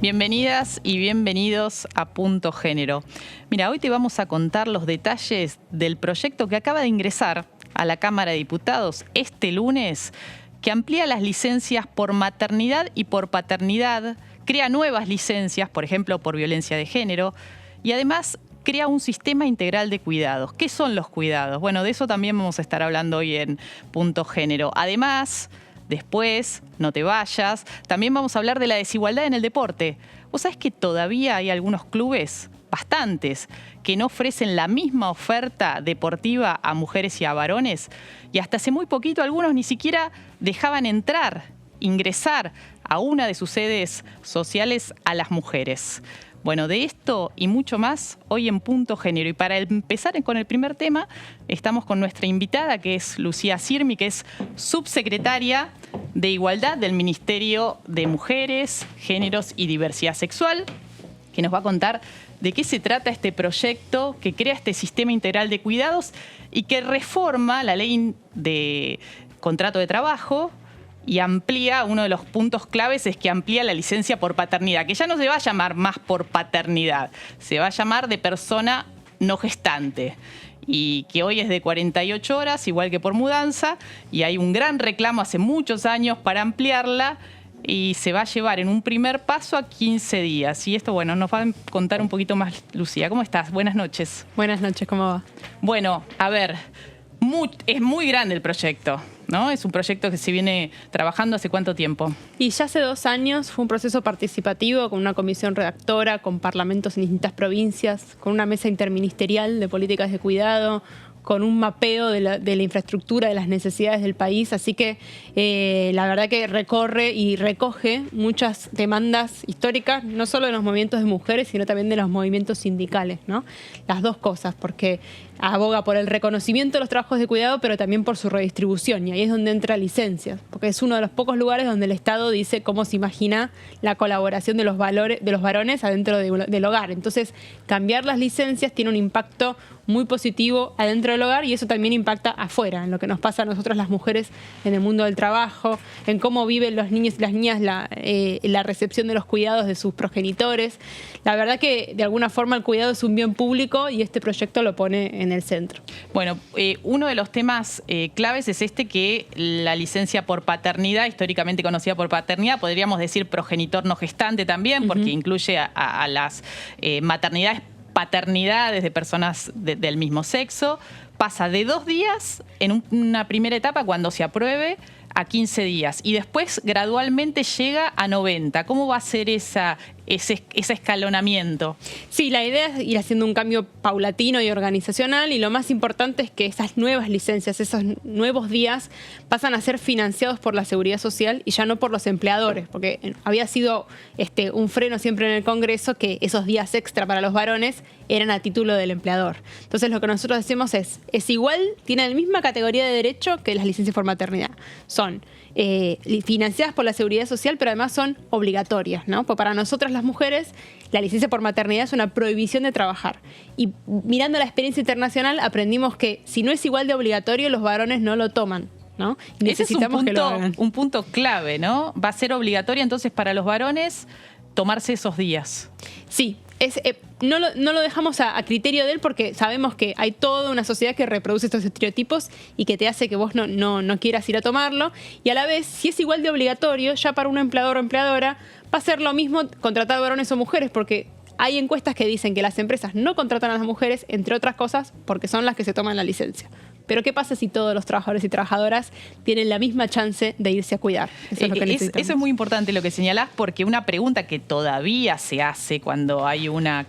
Bienvenidas y bienvenidos a Punto Género. Mira, hoy te vamos a contar los detalles del proyecto que acaba de ingresar a la Cámara de Diputados este lunes, que amplía las licencias por maternidad y por paternidad, crea nuevas licencias, por ejemplo, por violencia de género, y además crea un sistema integral de cuidados. ¿Qué son los cuidados? Bueno, de eso también vamos a estar hablando hoy en Punto Género. Además, después, no te vayas, también vamos a hablar de la desigualdad en el deporte. ¿Vos sabés que todavía hay algunos clubes, bastantes, que no ofrecen la misma oferta deportiva a mujeres y a varones? Y hasta hace muy poquito algunos ni siquiera dejaban ingresar a una de sus sedes sociales a las mujeres. Bueno, de esto y mucho más hoy en Punto Género. Y para empezar con el primer tema, estamos con nuestra invitada, que es Lucía Sirmi, que es subsecretaria de Igualdad del Ministerio de Mujeres, Géneros y Diversidad Sexual, que nos va a contar de qué se trata este proyecto que crea este sistema integral de cuidados y que reforma la ley de contrato de trabajo y amplía, uno de los puntos claves es que amplía la licencia por paternidad, que ya no se va a llamar más por paternidad, se va a llamar de persona no gestante, y que hoy es de 48 horas, igual que por mudanza, y hay un gran reclamo hace muchos años para ampliarla, y se va a llevar en un primer paso a 15 días. Y esto, bueno, nos va a contar un poquito más Lucía. ¿Cómo estás? Buenas noches. Buenas noches, ¿cómo va? Bueno, a ver, es muy grande el proyecto, ¿no? Es un proyecto que se viene trabajando ¿hace cuánto tiempo? Y ya hace 2 años fue un proceso participativo con una comisión redactora, con parlamentos en distintas provincias, con una mesa interministerial de políticas de cuidado, con un mapeo de la infraestructura, de las necesidades del país. Así que la verdad que recorre y recoge muchas demandas históricas, no solo de los movimientos de mujeres, sino también de los movimientos sindicales, ¿no? Las dos cosas, porque aboga por el reconocimiento de los trabajos de cuidado, pero también por su redistribución. Y ahí es donde entra licencias, porque es uno de los pocos lugares donde el Estado dice cómo se imagina la colaboración de los varones adentro del hogar. Entonces, cambiar las licencias tiene un impacto muy positivo adentro del hogar y eso también impacta afuera, en lo que nos pasa a nosotros las mujeres en el mundo del trabajo, en cómo viven los niños y las niñas la recepción de los cuidados de sus progenitores. La verdad que de alguna forma el cuidado es un bien público y este proyecto lo pone en el centro. Bueno, uno de los temas claves es que la licencia por paternidad, históricamente conocida por paternidad, podríamos decir progenitor no gestante también, porque incluye a las maternidades, paternidades de personas del mismo sexo, pasa de 2 días en una primera etapa cuando se apruebe a 15 días y después gradualmente llega a 90. ¿Cómo va a ser ese escalonamiento? Sí, la idea es ir haciendo un cambio paulatino y organizacional y lo más importante es que esas nuevas licencias, esos nuevos días pasan a ser financiados por la Seguridad Social y ya no por los empleadores, porque había sido un freno siempre en el Congreso que esos días extra para los varones eran a título del empleador. Entonces lo que nosotros decimos es igual, tiene la misma categoría de derecho que las licencias por maternidad. Son financiadas por la Seguridad Social, pero además son obligatorias, ¿no? Porque para nosotras las mujeres, la licencia por maternidad es una prohibición de trabajar. Y mirando la experiencia internacional, aprendimos que si no es igual de obligatorio, los varones no lo toman, ¿no? Y necesitamos que lo hagan. Un punto clave, ¿no? Va a ser obligatorio entonces para los varones tomarse esos días. Sí. No lo dejamos a criterio de él porque sabemos que hay toda una sociedad que reproduce estos estereotipos y que te hace que vos no quieras ir a tomarlo. Y a la vez, si es igual de obligatorio, ya para un empleador o empleadora va a ser lo mismo contratar varones o mujeres, porque hay encuestas que dicen que las empresas no contratan a las mujeres, entre otras cosas, porque son las que se toman la licencia. Pero ¿qué pasa si todos los trabajadores y trabajadoras tienen la misma chance de irse a cuidar? Eso es lo que necesitamos. Eso es muy importante lo que señalás, porque una pregunta que todavía se hace cuando hay una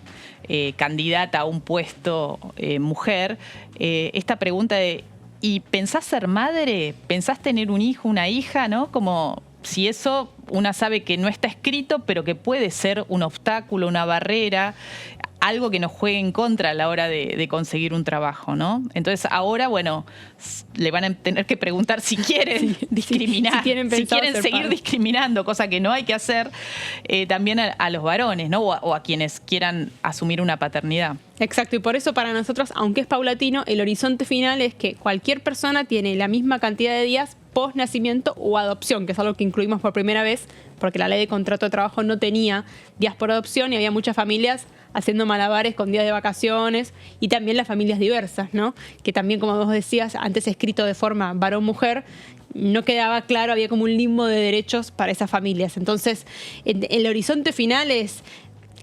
candidata a un puesto mujer, esta pregunta de ¿y pensás ser madre? ¿Pensás tener un hijo, una hija? ¿No? Como si eso una sabe que no está escrito, pero que puede ser un obstáculo, una barrera, algo que nos juegue en contra a la hora de conseguir un trabajo, ¿no? Entonces ahora, bueno, le van a tener que preguntar si quieren discriminar, si quieren seguir discriminando, cosa que no hay que hacer, también a los varones, ¿no? O a quienes quieran asumir una paternidad. Exacto, y por eso para nosotros, aunque es paulatino, el horizonte final es que cualquier persona tiene la misma cantidad de días post-nacimiento o adopción, que es algo que incluimos por primera vez, porque la ley de contrato de trabajo no tenía días por adopción y había muchas familias haciendo malabares con días de vacaciones, y también las familias diversas, ¿no? Que también, como vos decías, antes escrito de forma varón-mujer, no quedaba claro, había como un limbo de derechos para esas familias. Entonces, el horizonte final es: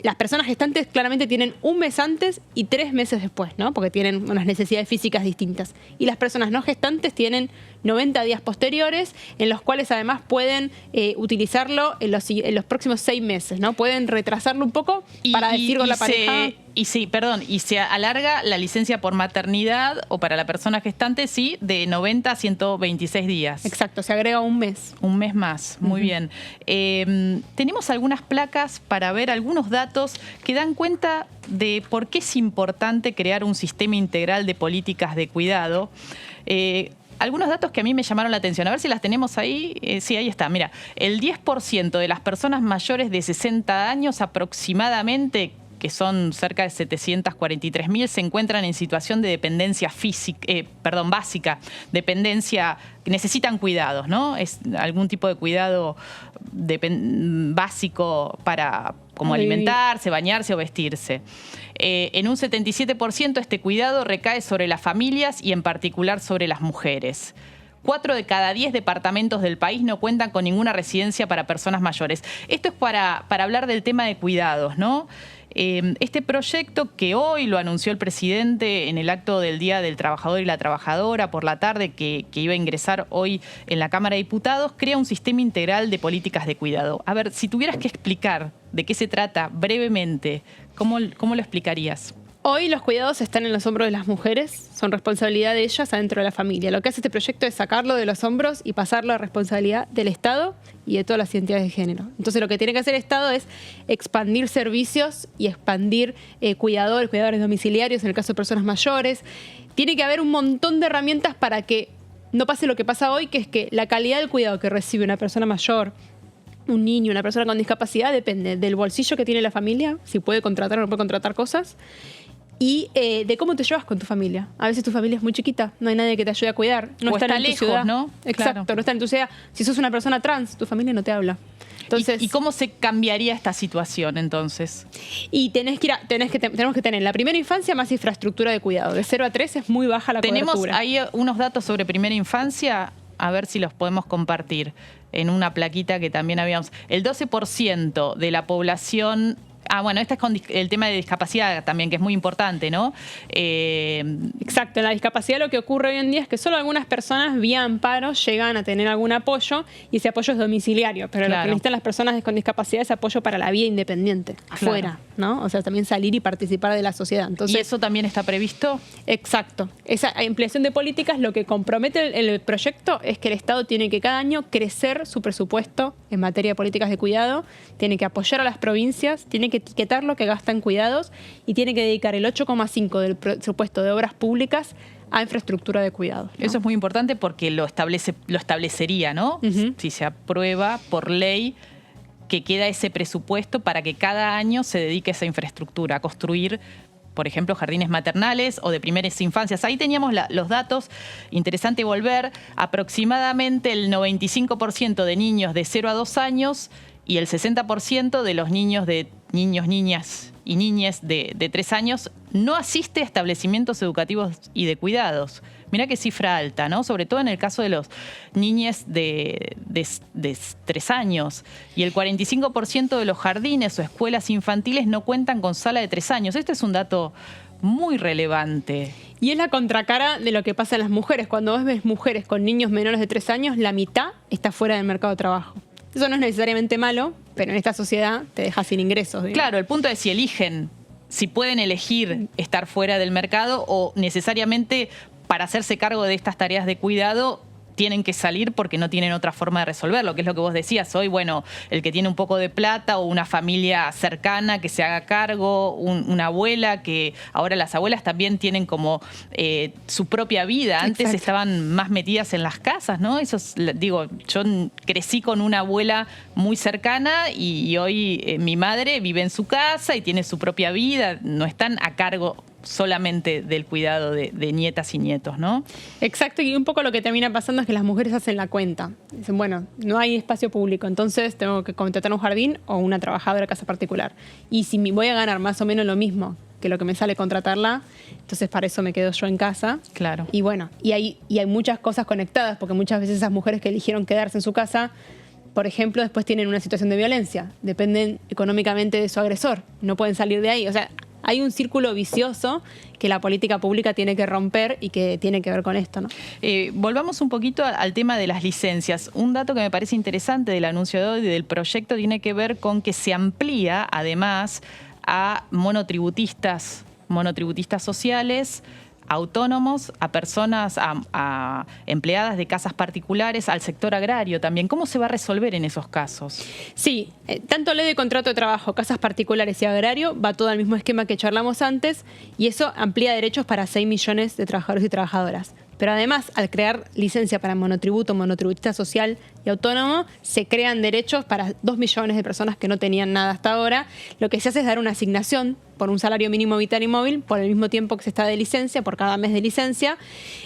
las personas gestantes claramente tienen un mes antes y 3 meses después, ¿no? Porque tienen unas necesidades físicas distintas. Y las personas no gestantes tienen 90 días posteriores, en los cuales además pueden utilizarlo en los próximos 6 meses, ¿no? Pueden retrasarlo un poco para decir con la pareja. Y se alarga la licencia por maternidad o para la persona gestante, sí, de 90 a 126 días. Exacto, se agrega un mes. Un mes más, muy bien. Tenemos algunas placas para ver algunos datos que dan cuenta de por qué es importante crear un sistema integral de políticas de cuidado. Algunos datos que a mí me llamaron la atención. A ver si las tenemos ahí. Sí, ahí está. Mira, el 10% de las personas mayores de 60 años aproximadamente, que son cerca de 743.000, se encuentran en situación de dependencia básica, dependencia, que necesitan cuidados, ¿no? Es algún tipo de cuidado básico para como alimentarse, bañarse o vestirse. En un 77% este cuidado recae sobre las familias y en particular sobre las mujeres. 4 de cada 10 departamentos del país no cuentan con ninguna residencia para personas mayores. Esto es para hablar del tema de cuidados, ¿no? Este proyecto, que hoy lo anunció el presidente en el acto del Día del Trabajador y la Trabajadora por la tarde, que iba a ingresar hoy en la Cámara de Diputados, crea un sistema integral de políticas de cuidado. A ver, si tuvieras que explicar de qué se trata brevemente, ¿cómo lo explicarías? Hoy los cuidados están en los hombros de las mujeres, son responsabilidad de ellas adentro de la familia. Lo que hace este proyecto es sacarlo de los hombros y pasarlo a responsabilidad del Estado y de todas las identidades de género. Entonces lo que tiene que hacer el Estado es expandir servicios y expandir cuidadores domiciliarios en el caso de personas mayores. Tiene que haber un montón de herramientas para que no pase lo que pasa hoy, que es que la calidad del cuidado que recibe una persona mayor, un niño, una persona con discapacidad, depende del bolsillo que tiene la familia, si puede contratar o no puede contratar cosas, y de cómo te llevas con tu familia. A veces tu familia es muy chiquita, no hay nadie que te ayude a cuidar. No o está en lejos, tu ciudad, ¿no? Exacto, Claro. no está en tu ciudad. Si sos una persona trans, tu familia no te habla. Entonces, ¿Y cómo se cambiaría esta situación entonces? Y tenemos que tener en la primera infancia más infraestructura de cuidado. De 0 a 3 es muy baja la cobertura. Tenemos ahí unos datos sobre primera infancia, a ver si los podemos compartir en una plaquita que también habíamos. El 12% de la población... bueno, este es con el tema de discapacidad también, que es muy importante, ¿no? Exacto, en la discapacidad lo que ocurre hoy en día es que solo algunas personas vía amparo llegan a tener algún apoyo, y ese apoyo es domiciliario, pero lo que necesitan las personas con discapacidad es apoyo para la vía independiente, afuera, ¿no? O sea, también salir y participar de la sociedad. Entonces, ¿y eso también está previsto? Exacto. Esa ampliación de políticas, lo que compromete el proyecto es que el Estado tiene que cada año crecer su presupuesto en materia de políticas de cuidado, tiene que apoyar a las provincias, tiene que etiquetar lo que gasta en cuidados y tiene que dedicar el 8,5% del presupuesto de obras públicas a infraestructura de cuidados, ¿no? Eso es muy importante porque lo establecería, ¿no? Si se aprueba por ley, que queda ese presupuesto para que cada año se dedique a esa infraestructura, a construir, por ejemplo, jardines maternales o de primeras infancias. Ahí teníamos los datos. Interesante volver. Aproximadamente el 95% de niños de 0 a 2 años y el 60% de los niños, niñas y niñes de 3 años no asiste a establecimientos educativos y de cuidados. Mirá qué cifra alta, ¿no? Sobre todo en el caso de los niñes de 3 años. Y el 45% de los jardines o escuelas infantiles no cuentan con sala de 3 años. Este es un dato muy relevante. Y es la contracara de lo que pasa en las mujeres. Cuando vos ves mujeres con niños menores de 3 años, la mitad está fuera del mercado de trabajo. Eso no es necesariamente malo, pero en esta sociedad te deja sin ingresos, digamos. Claro, el punto es si pueden elegir estar fuera del mercado o necesariamente para hacerse cargo de estas tareas de cuidado tienen que salir porque no tienen otra forma de resolverlo, que es lo que vos decías hoy. Bueno, el que tiene un poco de plata o una familia cercana que se haga cargo, una abuela, que ahora las abuelas también tienen como su propia vida. Antes Exacto. estaban más metidas en las casas, ¿no? Eso digo, yo crecí con una abuela muy cercana y hoy mi madre vive en su casa y tiene su propia vida, no están a cargo solamente del cuidado de nietas y nietos, ¿no? Exacto, y un poco lo que termina pasando es que las mujeres hacen la cuenta. Dicen, bueno, no hay espacio público, entonces tengo que contratar un jardín o una trabajadora de casa particular. Y si voy a ganar más o menos lo mismo que lo que me sale contratarla, entonces para eso me quedo yo en casa. Claro. Y bueno, y hay muchas cosas conectadas, porque muchas veces esas mujeres que eligieron quedarse en su casa, por ejemplo, después tienen una situación de violencia, dependen económicamente de su agresor, no pueden salir de ahí. O sea, hay un círculo vicioso que la política pública tiene que romper y que tiene que ver con esto, ¿no? Volvamos un poquito al tema de las licencias. Un dato que me parece interesante del anuncio de hoy del proyecto tiene que ver con que se amplía, además, a monotributistas sociales, autónomos, a personas, a empleadas de casas particulares, al sector agrario también. ¿Cómo se va a resolver en esos casos? Sí, tanto ley de contrato de trabajo, casas particulares y agrario, va todo al mismo esquema que charlamos antes, y eso amplía derechos para 6 millones de trabajadores y trabajadoras. Pero además, al crear licencia para monotributo, monotributista social y autónomo, se crean derechos para 2 millones de personas que no tenían nada hasta ahora. Lo que se hace es dar una asignación por un salario mínimo vital y móvil por el mismo tiempo que se está de licencia, por cada mes de licencia,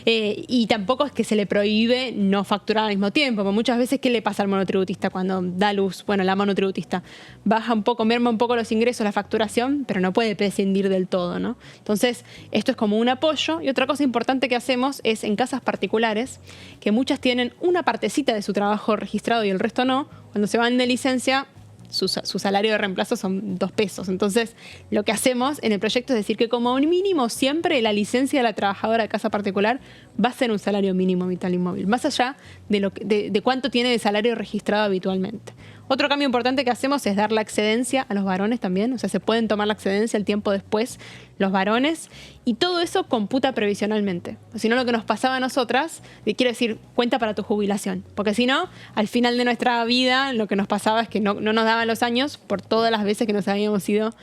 y tampoco es que se le prohíbe no facturar al mismo tiempo, porque muchas veces, ¿qué le pasa al monotributista cuando da luz? Bueno, la monotributista baja un poco, merma un poco los ingresos, la facturación, pero no puede prescindir del todo, ¿no? Entonces, esto es como un apoyo. Y otra cosa importante que hacemos es en casas particulares, que muchas tienen una partecita de su trabajo registrado y el resto no. Cuando se van de licencia, su salario de reemplazo son 2 pesos. Entonces, lo que hacemos en el proyecto es decir que como mínimo siempre la licencia de la trabajadora de casa particular va a ser un salario mínimo vital y móvil, más allá de cuánto tiene de salario registrado habitualmente. Otro cambio importante que hacemos es dar la excedencia a los varones también, o sea, se pueden tomar la excedencia el tiempo después los varones, y todo eso computa previsionalmente. Si no, lo que nos pasaba a nosotras, quiero decir, cuenta para tu jubilación, porque si no, al final de nuestra vida lo que nos pasaba es que no nos daban los años por todas las veces que nos habíamos ido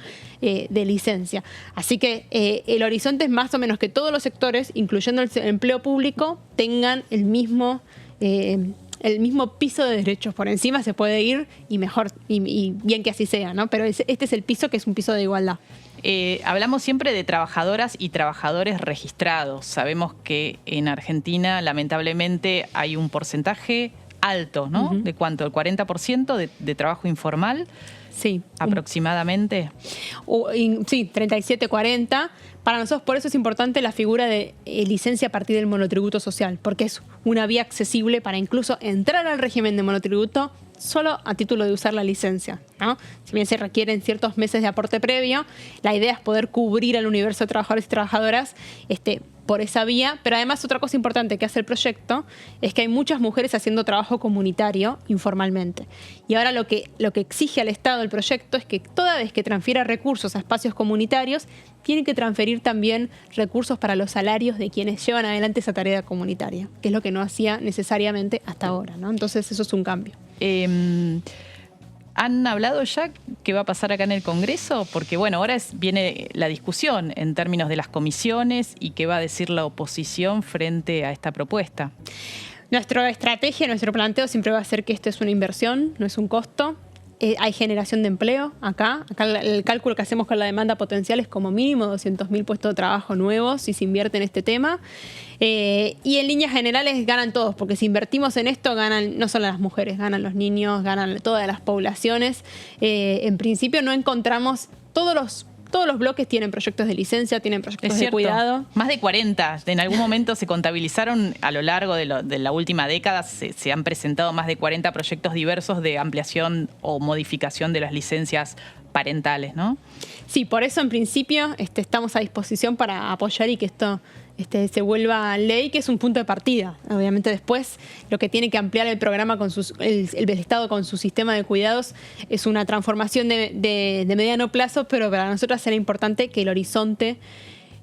de licencia. Así que el horizonte es más o menos que todos los sectores, incluyendo el empleo público, tengan el mismo piso de derechos. Por encima se puede ir y mejor, y bien que así sea, ¿no? Pero este es el piso, que es un piso de igualdad. Hablamos siempre de trabajadoras y trabajadores registrados. Sabemos que en Argentina, lamentablemente, hay un porcentaje alto, ¿no? Uh-huh. ¿De cuánto? ¿El 40% de trabajo informal? Sí. ¿Aproximadamente? Sí, 37, 40. Para nosotros, por eso es importante la figura de licencia a partir del monotributo social, porque es una vía accesible para incluso entrar al régimen de monotributo solo a título de usar la licencia, ¿no? Si bien se requieren ciertos meses de aporte previo, la idea es poder cubrir al universo de trabajadores y trabajadoras por esa vía. Pero además, otra cosa importante que hace el proyecto es que hay muchas mujeres haciendo trabajo comunitario informalmente. Y ahora lo que exige al Estado el proyecto es que toda vez que transfiera recursos a espacios comunitarios, tiene que transferir también recursos para los salarios de quienes llevan adelante esa tarea comunitaria, que es lo que no hacía necesariamente hasta ahora, ¿no? Entonces, eso es un cambio. ¿Han hablado ya qué va a pasar acá en el Congreso? Porque bueno, ahora viene la discusión en términos de las comisiones y qué va a decir la oposición frente a esta propuesta. Nuestra estrategia, nuestro planteo siempre va a ser que esto es una inversión, no es un costo. Hay generación de empleo acá. El cálculo que hacemos con la demanda potencial es como mínimo 200.000 puestos de trabajo nuevos si se invierte en este tema. Y en líneas generales ganan todos, porque si invertimos en esto ganan no solo las mujeres, ganan los niños, ganan todas las poblaciones. En principio no encontramos todos los bloques tienen proyectos de licencia, tienen proyectos de cuidado. Más de 40. En algún momento se contabilizaron a lo largo de la última década, se han presentado más de 40 proyectos diversos de ampliación o modificación de las licencias parentales, ¿no? Sí, por eso en principio estamos a disposición para apoyar y que esto se vuelva ley, que es un punto de partida. Obviamente después lo que tiene que ampliar el programa con el Estado con su sistema de cuidados es una transformación de mediano plazo, pero para nosotros será importante que el horizonte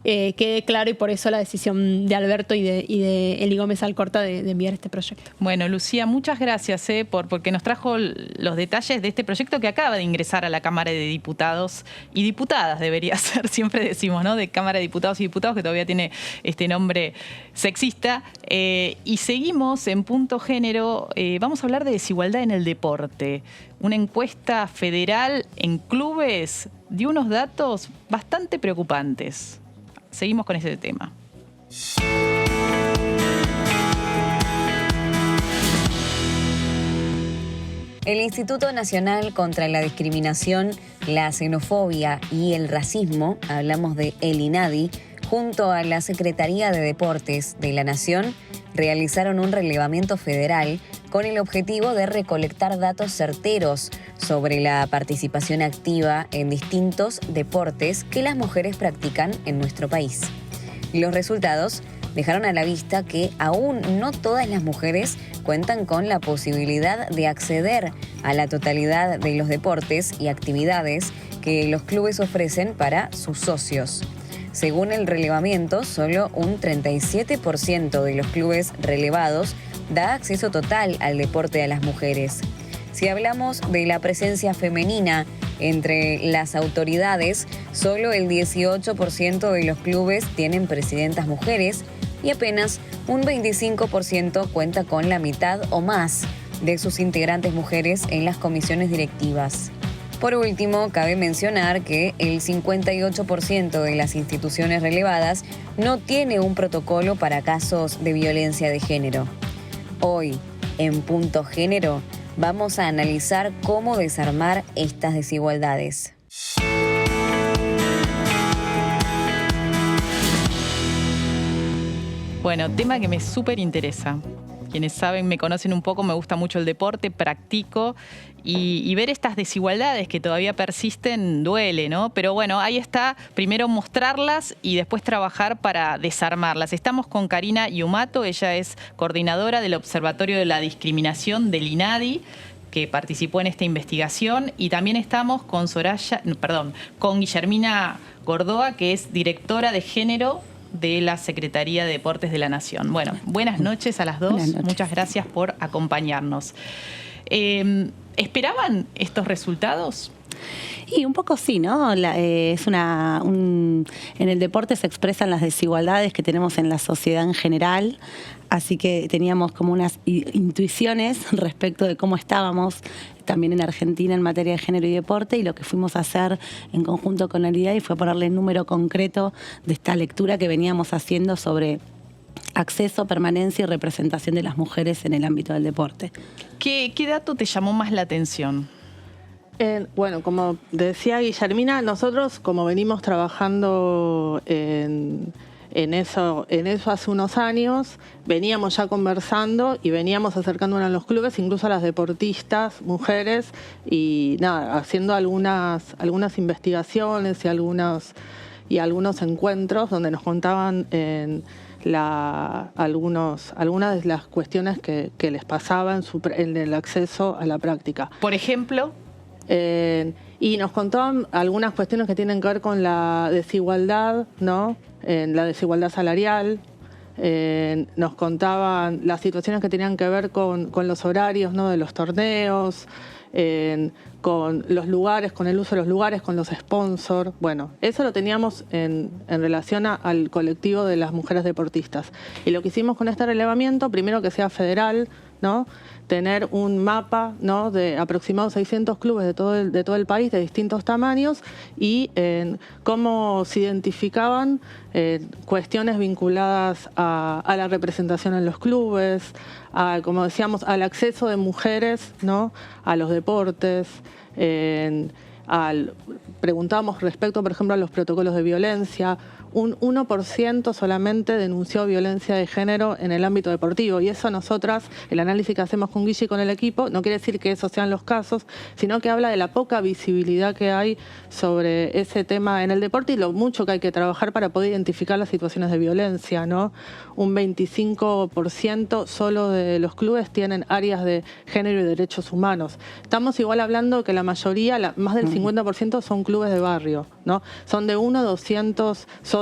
quede claro, y por eso la decisión de Alberto y de Eli Gómez Alcorta de enviar este proyecto. Bueno, Lucía, muchas gracias porque nos trajo los detalles de este proyecto que acaba de ingresar a la Cámara de Diputados y Diputadas, debería ser, siempre decimos, ¿no? De Cámara de Diputados y Diputados, que todavía tiene este nombre sexista. Y seguimos en Punto Género. Vamos a hablar de desigualdad en el deporte. Una encuesta federal en clubes dio unos datos bastante preocupantes. seguimos con este tema. El Instituto Nacional contra la Discriminación, la Xenofobia y el Racismo, hablamos de el INADI, junto a la Secretaría de Deportes de la Nación, realizaron un relevamiento federal con el objetivo de recolectar datos certeros sobre la participación activa en distintos deportes que las mujeres practican en nuestro país. Los resultados dejaron a la vista que aún no todas las mujeres cuentan con la posibilidad de acceder a la totalidad de los deportes y actividades que los clubes ofrecen para sus socios. Según el relevamiento, solo un 37% de los clubes relevados da acceso total al deporte a las mujeres. Si hablamos de la presencia femenina entre las autoridades, solo el 18% de los clubes tienen presidentas mujeres y apenas un 25% cuenta con la mitad o más de sus integrantes mujeres en las comisiones directivas. Por último, cabe mencionar que el 58% de las instituciones relevadas no tiene un protocolo para casos de violencia de género. Hoy, en Punto Género, vamos a analizar cómo desarmar estas desigualdades. Bueno, tema que me súper interesa. Quienes saben, me conocen un poco, me gusta mucho el deporte, practico y ver estas desigualdades que todavía persisten duele, ¿no? Pero bueno, ahí está, primero mostrarlas y después trabajar para desarmarlas. Estamos con Karina Yumato, ella es coordinadora del Observatorio de la Discriminación del INADI, que participó en esta investigación, y también estamos con con Guillermina Gordoa, que es directora de género de la Secretaría de Deportes de la Nación. Bueno, buenas noches a las dos. Muchas gracias por acompañarnos. ¿Esperaban estos resultados? Y un poco sí, ¿no? En el deporte se expresan las desigualdades que tenemos en la sociedad en general, así que teníamos como unas intuiciones respecto de cómo estábamos también en Argentina en materia de género y deporte, y lo que fuimos a hacer en conjunto con el INADI fue ponerle el número concreto de esta lectura que veníamos haciendo sobre acceso, permanencia y representación de las mujeres en el ámbito del deporte. ¿Qué dato te llamó más la atención? Bueno, como decía Guillermina, nosotros como venimos trabajando en eso hace unos años, veníamos ya conversando y veníamos acercándonos a los clubes, incluso a las deportistas, mujeres, y nada, haciendo algunas investigaciones y algunos encuentros donde nos contaban algunas de las cuestiones que les pasaba en el acceso a la práctica. Por ejemplo. Y nos contaban algunas cuestiones que tienen que ver con la desigualdad, ¿no? La desigualdad salarial. Nos contaban las situaciones que tenían que ver con los horarios, ¿no? De los torneos, con los lugares, con el uso de los lugares, con los sponsors. Bueno, eso lo teníamos en relación al colectivo de las mujeres deportistas. Y lo que hicimos con este relevamiento, primero que sea federal, ¿no? Tener un mapa, ¿no? De aproximadamente 600 clubes de todo el país de distintos tamaños y cómo se identificaban cuestiones vinculadas a la representación en los clubes, como decíamos, al acceso de mujeres, ¿no? A los deportes. Preguntamos respecto, por ejemplo, a los protocolos de violencia. Un 1% solamente denunció violencia de género en el ámbito deportivo, y eso nosotras, el análisis que hacemos con Guille y con el equipo, no quiere decir que esos sean los casos, sino que habla de la poca visibilidad que hay sobre ese tema en el deporte y lo mucho que hay que trabajar para poder identificar las situaciones de violencia, ¿no? Un 25% solo de los clubes tienen áreas de género y derechos humanos. Estamos igual hablando que la mayoría, más del 50% son clubes de barrio, ¿no? Son de 1 a 200 socios.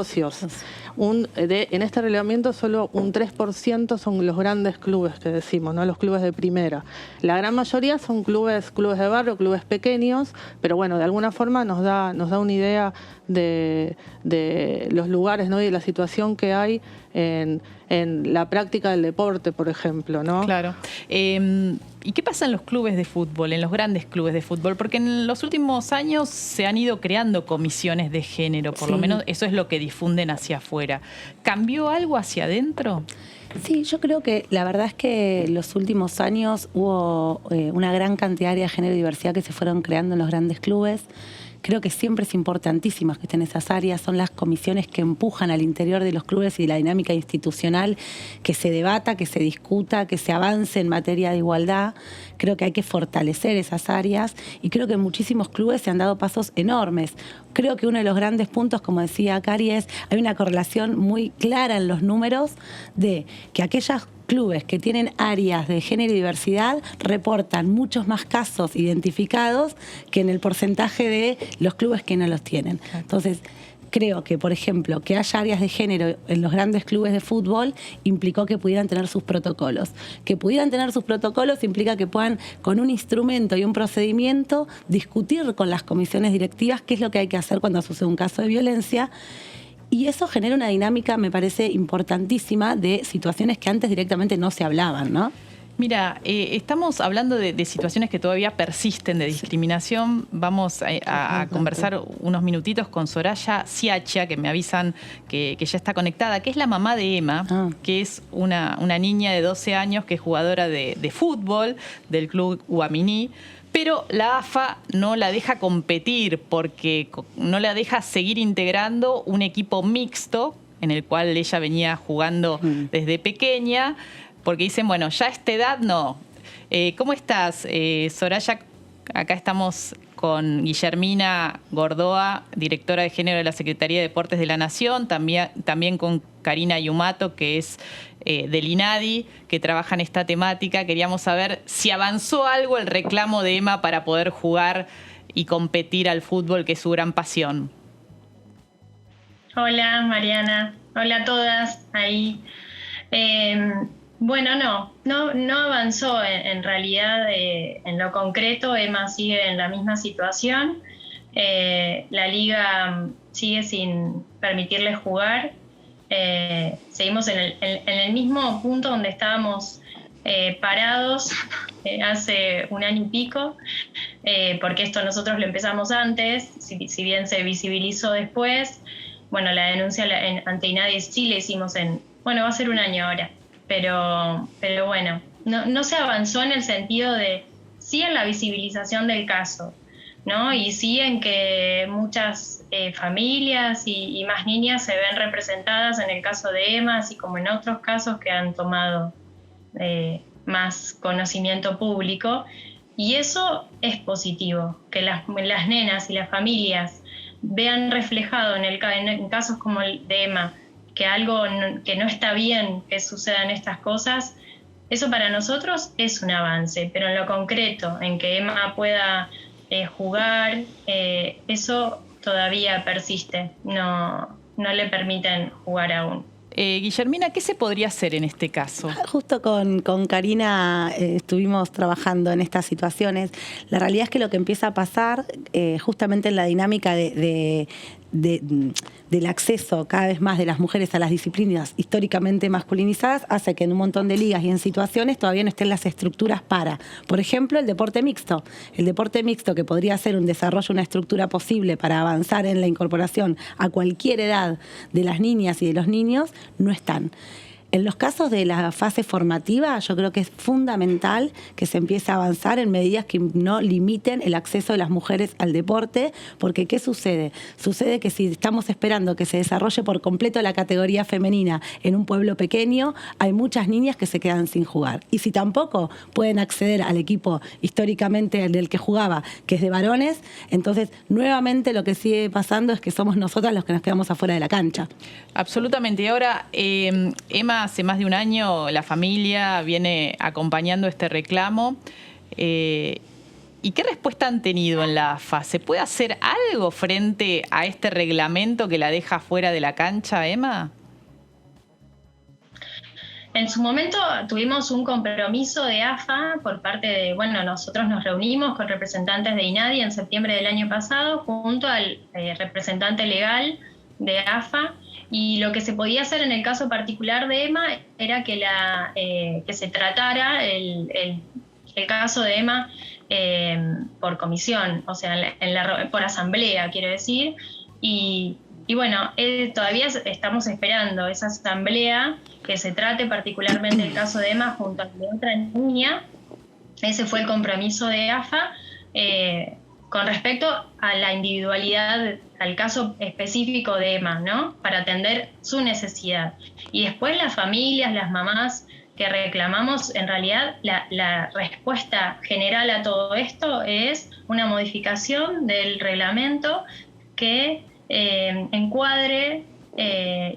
En este relevamiento solo un 3% son los grandes clubes que decimos, ¿no? Los clubes de primera. La gran mayoría son clubes de barrio, clubes pequeños, pero bueno, de alguna forma nos da una idea de los lugares, ¿no? Y de la situación que hay en la práctica del deporte, por ejemplo, ¿no? Claro. ¿Y qué pasa en los clubes de fútbol, en los grandes clubes de fútbol? Porque en los últimos años se han ido creando comisiones de género, por lo menos eso es lo que difunden hacia afuera. ¿Cambió algo hacia adentro? Sí, yo creo que la verdad es que en los últimos años hubo una gran cantidad de áreas de género y diversidad que se fueron creando en los grandes clubes. Creo que siempre es importantísimo que estén esas áreas, son las comisiones que empujan al interior de los clubes y la dinámica institucional, que se debata, que se discuta, que se avance en materia de igualdad. Creo que hay que fortalecer esas áreas y creo que en muchísimos clubes se han dado pasos enormes. Creo que uno de los grandes puntos, como decía Cari, hay una correlación muy clara en los números de que aquellas clubes que tienen áreas de género y diversidad reportan muchos más casos identificados que en el porcentaje de los clubes que no los tienen. Entonces, creo que, por ejemplo, que haya áreas de género en los grandes clubes de fútbol implicó que pudieran tener sus protocolos. Que pudieran tener sus protocolos implica que puedan, con un instrumento y un procedimiento, discutir con las comisiones directivas qué es lo que hay que hacer cuando sucede un caso de violencia. Y eso genera una dinámica, me parece, importantísima de situaciones que antes directamente no se hablaban, ¿no? Mira, estamos hablando de situaciones que todavía persisten de discriminación. Vamos a conversar unos minutitos con Soraya Siachia, que me avisan que ya está conectada, que es la mamá de Emma, que es una niña de 12 años que es jugadora de fútbol del club Guaminí. Pero la AFA no la deja competir porque no la deja seguir integrando un equipo mixto en el cual ella venía jugando desde pequeña, porque dicen, bueno, ya a esta edad no. ¿Cómo estás, Soraya? Acá estamos con Guillermina Gordoa, directora de Género de la Secretaría de Deportes de la Nación, también con Karina Yumato, que es del INADI, que trabaja en esta temática. Queríamos saber si avanzó algo el reclamo de Emma para poder jugar y competir al fútbol, que es su gran pasión. Hola, Mariana. Hola a todas ahí. Bueno, no avanzó en realidad en lo concreto. Emma sigue en la misma situación. La liga sigue sin permitirle jugar. Seguimos en el mismo punto donde estábamos parados hace un año y pico, porque esto nosotros lo empezamos antes, si bien se visibilizó después. Bueno, la denuncia ante INADI sí la hicimos va a ser un año ahora, pero bueno, no se avanzó en el sentido de, sí en la visibilización del caso, ¿no? Y sí en que muchas familias y más niñas se ven representadas en el caso de Emma, así como en otros casos que han tomado más conocimiento público. Y eso es positivo, que las nenas y las familias vean reflejado en casos como el de Emma, que algo que no está bien que sucedan estas cosas. Eso para nosotros es un avance, pero en lo concreto, en que Emma pueda jugar, eso todavía persiste, no le permiten jugar aún. Guillermina, ¿qué se podría hacer en este caso? Justo con Karina estuvimos trabajando en estas situaciones. La realidad es que lo que empieza a pasar, justamente en la dinámica del acceso cada vez más de las mujeres a las disciplinas históricamente masculinizadas, hace que en un montón de ligas y en situaciones todavía no estén las estructuras para, por ejemplo, el deporte mixto. El deporte mixto, que podría ser un desarrollo, una estructura posible para avanzar en la incorporación a cualquier edad de las niñas y de los niños, no están. En los casos de la fase formativa, yo creo que es fundamental que se empiece a avanzar en medidas que no limiten el acceso de las mujeres al deporte, porque ¿qué sucede? Sucede que si estamos esperando que se desarrolle por completo la categoría femenina en un pueblo pequeño, hay muchas niñas que se quedan sin jugar. Y si tampoco pueden acceder al equipo históricamente del que jugaba, que es de varones, entonces nuevamente lo que sigue pasando es que somos nosotras los que nos quedamos afuera de la cancha. Absolutamente. Y ahora, Emma, hace más de un año la familia viene acompañando este reclamo. ¿Y qué respuesta han tenido en la AFA? ¿Se puede hacer algo frente a este reglamento que la deja fuera de la cancha, Emma? En su momento tuvimos un compromiso de AFA por parte de, nosotros nos reunimos con representantes de INADI en septiembre del año pasado junto al representante legal de AFA. Y lo que se podía hacer en el caso particular de Emma era que se tratara el caso de Emma por comisión, o sea, por asamblea, quiero decir, y bueno, todavía estamos esperando esa asamblea que se trate particularmente el caso de Emma junto a la de otra niña. Ese fue el compromiso de AFA con respecto a la individualidad, al caso específico de Emma, ¿no? Para atender su necesidad. Y después las familias, las mamás que reclamamos, en realidad la respuesta general a todo esto es una modificación del reglamento que encuadre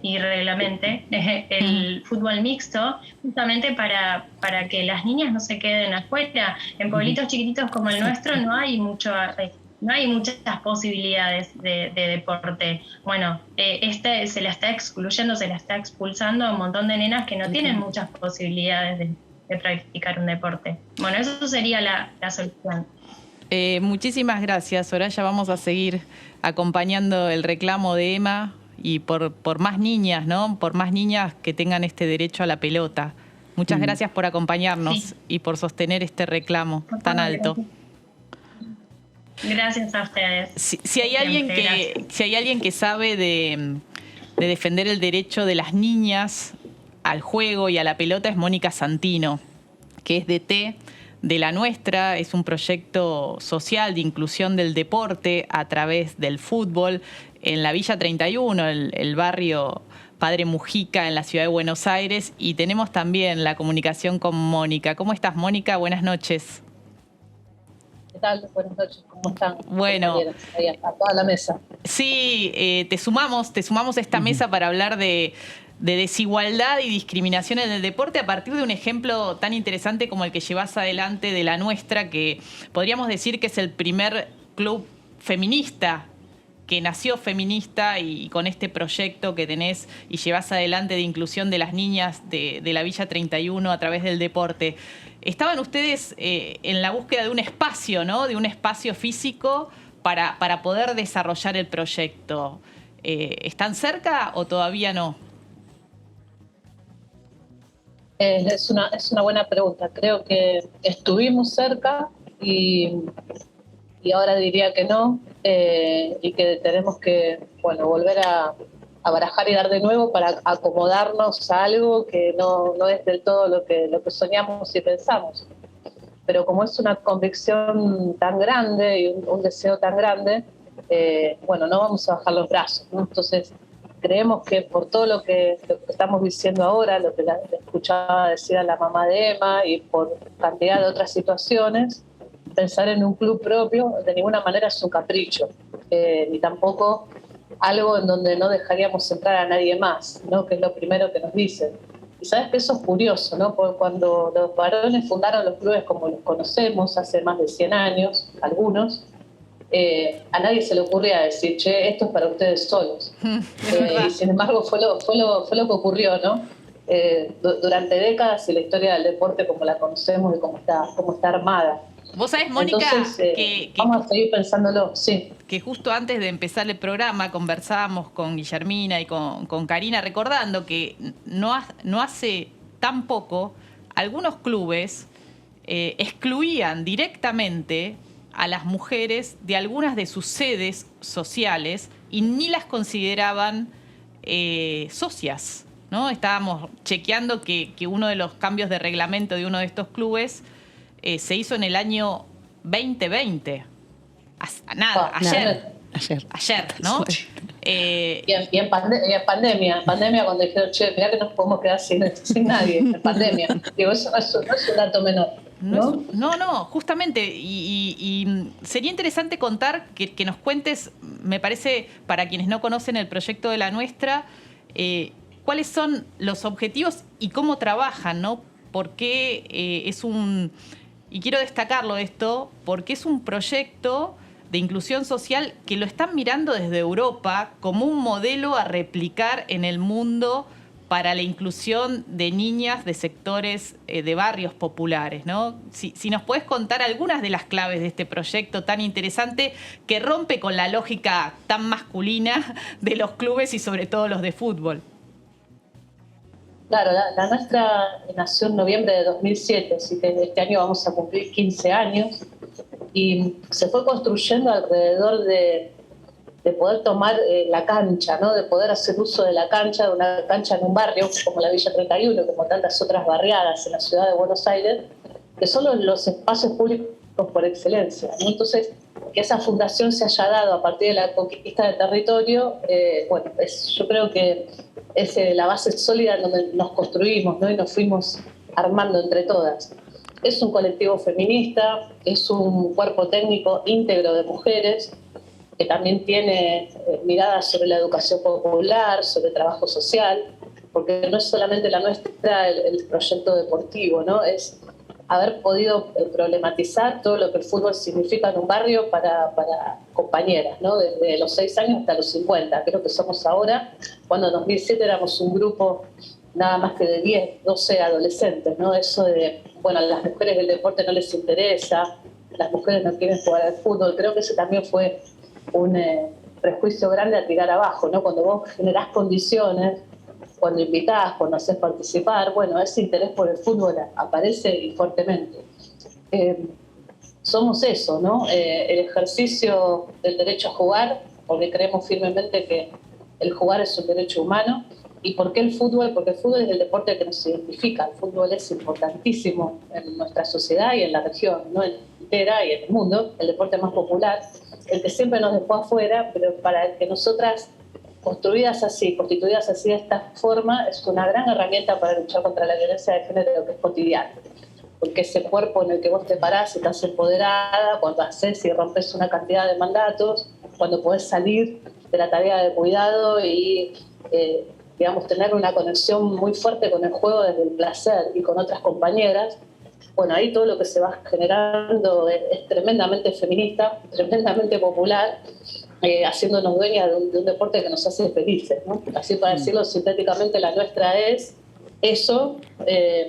y reglamente el fútbol mixto, justamente para que las niñas no se queden afuera. En pueblitos chiquititos como el nuestro no hay muchas posibilidades de deporte. Bueno, se la está excluyendo, se la está expulsando a un montón de nenas que no tienen muchas posibilidades de practicar un deporte. Bueno, eso sería la solución. Muchísimas gracias, Soraya. Vamos a seguir acompañando el reclamo de Emma y por más niñas, ¿no? Por más niñas que tengan este derecho a la pelota. Muchas gracias por acompañarnos y por sostener este reclamo tan alto. Gracias a ustedes. Si hay alguien que sabe de defender el derecho de las niñas al juego y a la pelota, es Mónica Santino, que es DT de La Nuestra. Es un proyecto social de inclusión del deporte a través del fútbol en la Villa 31, el barrio Padre Mujica en la ciudad de Buenos Aires. Y tenemos también la comunicación con Mónica. ¿Cómo estás, Mónica? Buenas noches. ¿Qué tal? Buenas noches. ¿Cómo están? Bueno, ahí a toda la mesa. Sí, te sumamos a esta mesa para hablar de desigualdad y discriminación en el deporte a partir de un ejemplo tan interesante como el que llevas adelante de La Nuestra, que podríamos decir que es el primer club feminista que nació feminista, y con este proyecto que tenés y llevas adelante de inclusión de las niñas de la Villa 31 a través del deporte. Estaban ustedes en la búsqueda de un espacio, ¿no? De un espacio físico para poder desarrollar el proyecto. ¿Están cerca o todavía no? Es una buena pregunta. Creo que estuvimos cerca y ahora diría que no, y que tenemos que volver a barajar y dar de nuevo para acomodarnos a algo que no es del todo lo que soñamos y pensamos. Pero como es una convicción tan grande y un deseo tan grande, no vamos a bajar los brazos, ¿no? Entonces, creemos que por todo lo que estamos diciendo ahora, lo que escuchaba decir a la mamá de Emma y por cantidad de otras situaciones, pensar en un club propio de ninguna manera es un capricho, ni tampoco algo en donde no dejaríamos entrar a nadie más, ¿no? Que es lo primero que nos dicen. Y sabes que eso es curioso, ¿no? Porque cuando los varones fundaron los clubes como los conocemos hace más de 100 años, algunos, a nadie se le ocurría decir, che, esto es para ustedes solos. Y sin embargo fue lo que ocurrió, ¿no? Durante décadas y la historia del deporte como la conocemos y cómo está armada. Vos sabés, Mónica, entonces, vamos a seguir pensándolo, sí. Que justo antes de empezar el programa conversábamos con Guillermina y con Karina, recordando que no hace tan poco algunos clubes excluían directamente a las mujeres de algunas de sus sedes sociales y ni las consideraban socias, ¿no? Estábamos chequeando que uno de los cambios de reglamento de uno de estos clubes se hizo en el año 2020. Ayer, ¿no? Y en pandemia cuando dijeron, che, mirá que nos podemos quedar sin nadie, en pandemia. Digo, eso no es un dato menor. No, justamente. Y sería interesante contar, que nos cuentes, me parece, para quienes no conocen el proyecto de La Nuestra, cuáles son los objetivos y cómo trabajan, ¿no? Porque y quiero destacarlo esto, porque es un proyecto de inclusión social que lo están mirando desde Europa como un modelo a replicar en el mundo para la inclusión de niñas de sectores de barrios populares, ¿no? Si nos podés contar algunas de las claves de este proyecto tan interesante que rompe con la lógica tan masculina de los clubes y sobre todo los de fútbol. Claro, la nuestra nació en noviembre de 2007, así que este año vamos a cumplir 15 años y se fue construyendo alrededor de poder tomar la cancha, ¿no? De poder hacer uso de la cancha, de una cancha en un barrio como la Villa 31, como tantas otras barriadas en la ciudad de Buenos Aires, que son los espacios públicos por excelencia, ¿no? Entonces, que esa fundación se haya dado a partir de la conquista del territorio, bueno, yo creo que es la base sólida en donde nos construimos, ¿no? Y nos fuimos armando entre todas. Es un colectivo feminista, es un cuerpo técnico íntegro de mujeres, que también tiene miradas sobre la educación popular, sobre trabajo social, porque no es solamente la nuestra el proyecto deportivo, ¿no? Es haber podido problematizar todo lo que el fútbol significa en un barrio para compañeras, ¿no? Desde los 6 años hasta los 50, creo que somos ahora, cuando en 2007 éramos un grupo nada más que de 10, 12 adolescentes, ¿no? Eso de, bueno, a las mujeres el deporte no les interesa, las mujeres no quieren jugar al fútbol, creo que ese también fue un prejuicio grande a tirar abajo, ¿no? Cuando vos generás condiciones, cuando invitás, cuando haces participar, bueno, ese interés por el fútbol aparece y fuertemente. Somos eso, ¿no? El ejercicio del derecho a jugar, porque creemos firmemente que el jugar es un derecho humano. ¿Y por qué el fútbol? Porque el fútbol es el deporte que nos identifica. El fútbol es importantísimo en nuestra sociedad y en la región, ¿no? Entera y en el mundo, el deporte más popular, el que siempre nos dejó afuera, pero para el que nosotras, construidas así, constituidas así de esta forma, es una gran herramienta para luchar contra la violencia de género que es cotidiana. Porque ese cuerpo en el que vos te parás y estás empoderada, cuando haces y rompes una cantidad de mandatos, cuando podés salir de la tarea de cuidado y digamos, tener una conexión muy fuerte con el juego desde el placer y con otras compañeras, bueno, ahí todo lo que se va generando es tremendamente feminista, tremendamente popular, haciéndonos dueñas de un deporte que nos hace felices, ¿no? Así para decirlo sintéticamente, la nuestra es eso,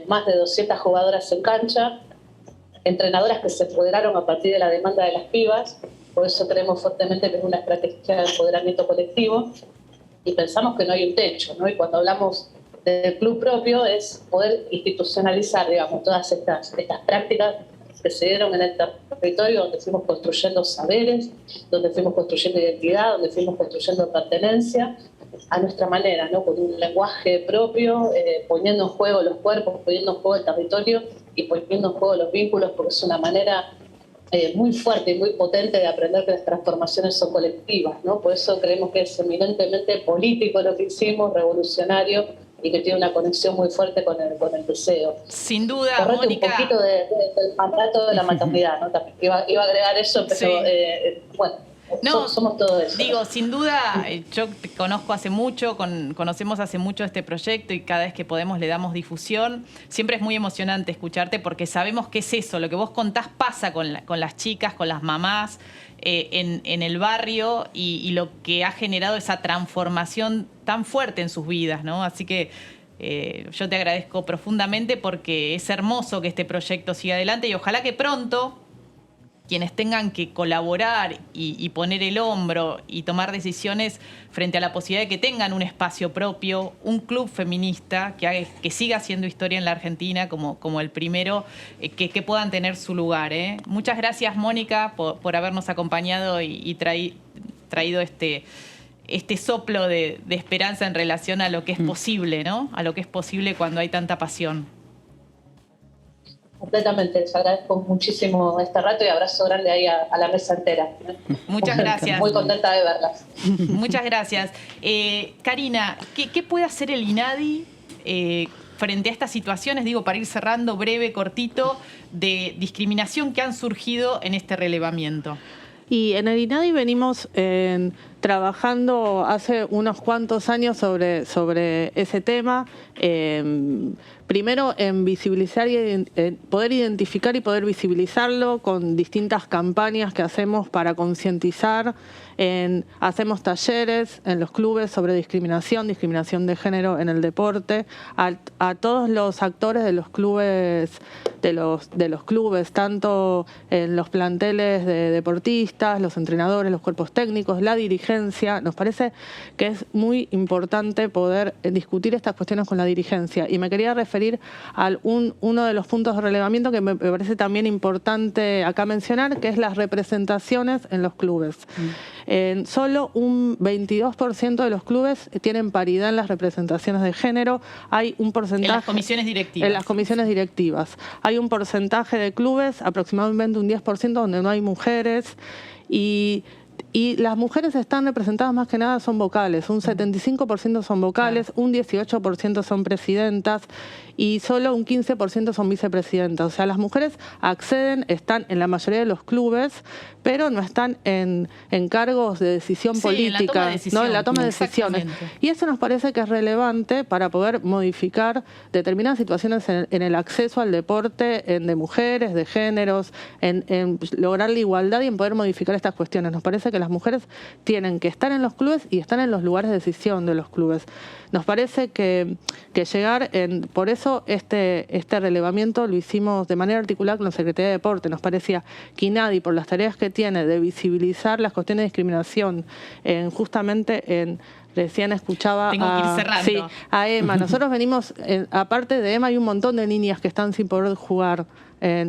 más de 200 jugadoras en cancha, entrenadoras que se empoderaron a partir de la demanda de las pibas, por eso creemos fuertemente que es una estrategia de empoderamiento colectivo, y pensamos que no hay un techo, ¿no? Y cuando hablamos del club propio es poder institucionalizar, digamos, todas estas prácticas que se dieron en el territorio, donde fuimos construyendo saberes, donde fuimos construyendo identidad, donde fuimos construyendo pertenencia a nuestra manera, ¿no? Con un lenguaje propio, poniendo en juego los cuerpos, poniendo en juego el territorio y poniendo en juego los vínculos, porque es una manera muy fuerte y muy potente de aprender que las transformaciones son colectivas, ¿no? Por eso creemos que es eminentemente político lo que hicimos, revolucionario, y que tiene una conexión muy fuerte con el deseo. Sin duda, Correte Mónica. Un poquito del mandato de la maternidad, ¿no? También iba a agregar eso, pero sí. Bueno, no, somos todo eso. Digo, sin duda, yo te conozco hace mucho, conocemos hace mucho este proyecto y cada vez que podemos le damos difusión. Siempre es muy emocionante escucharte porque sabemos que es eso, lo que vos contás pasa con las chicas, con las mamás, en el barrio y lo que ha generado esa transformación tan fuerte en sus vidas, ¿no? Así que yo te agradezco profundamente porque es hermoso que este proyecto siga adelante y ojalá que pronto quienes tengan que colaborar y poner el hombro y tomar decisiones frente a la posibilidad de que tengan un espacio propio, un club feminista que siga haciendo historia en la Argentina como el primero, que puedan tener su lugar. Muchas gracias, Mónica, por habernos acompañado y traído este soplo de esperanza en relación a lo que es posible, ¿no? A lo que es posible cuando hay tanta pasión. Completamente, les agradezco muchísimo este rato y abrazo grande ahí a la mesa entera. Muchas gracias. Muy contenta de verlas. Muchas gracias. Karina, ¿qué puede hacer el INADI frente a estas situaciones, digo, para ir cerrando breve, cortito, de discriminación que han surgido en este relevamiento? Y en el INADI venimos trabajando hace unos cuantos años sobre ese tema. Primero en visibilizar y poder identificar y poder visibilizarlo con distintas campañas que hacemos para concientizar. Hacemos talleres en los clubes sobre discriminación de género en el deporte, a todos los actores de los clubes, de los clubes, tanto en los planteles de deportistas, los entrenadores, los cuerpos técnicos, la dirigencia, dirigencia, nos parece que es muy importante poder discutir estas cuestiones con la dirigencia. Y me quería referir a uno de los puntos de relevamiento que me parece también importante acá mencionar, que es las representaciones en los clubes. Solo un 22% de los clubes tienen paridad en las representaciones de género. Hay un porcentaje... En las comisiones directivas. En las comisiones directivas. Hay un porcentaje de clubes, aproximadamente un 10%, donde no hay mujeres. Y las mujeres están representadas más que nada, son vocales. Un 75% son vocales, un 18% son presidentas y solo un 15% son vicepresidentas. O sea, las mujeres acceden, están en la mayoría de los clubes, pero no están en cargos de decisión política, en la toma de decisiones. Y eso nos parece que es relevante para poder modificar determinadas situaciones en el acceso al deporte, de mujeres, de géneros, en lograr la igualdad y en poder modificar estas cuestiones. Nos parece que las mujeres tienen que estar en los clubes y estar en los lugares de decisión de los clubes. Nos parece que llegar, por eso este relevamiento lo hicimos de manera articulada con la Secretaría de Deporte. Nos parecía que INADI, por las tareas que tiene de visibilizar las cuestiones de discriminación, recién escuchaba a Emma. Nosotros venimos, aparte de Emma, hay un montón de niñas que están sin poder jugar.